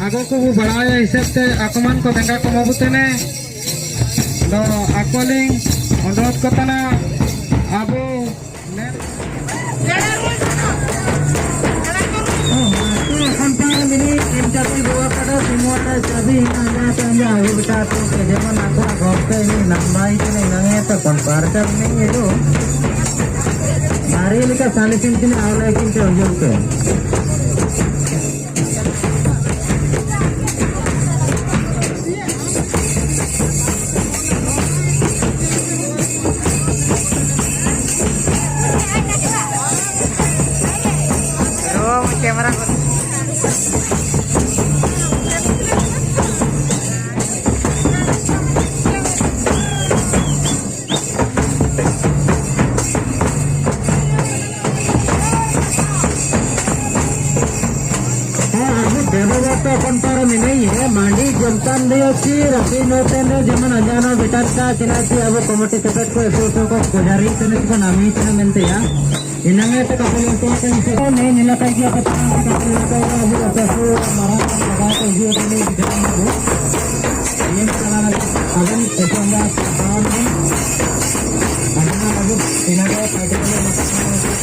आगो को बढ़ाया हिसाब से आकमान को देंगा को मबुतेने तो आकोलिंग अनुरोध करताना आबो कैमरा मांडी जमतान रफी नोतेन जमन अंजाना बेटार का चिनाती अब कमिटी सेपेट को एसोसो को कोजारी तने को नामी तने मेंते या इनंगे तो कपल को से को नहीं निलकाई किया पता कपल को अब पैसो मारा लगा तो जो तने दिखाई दो ये चला अगन एसोंगा काम में अंजना अब इनगे पार्टिकुलर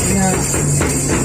Ini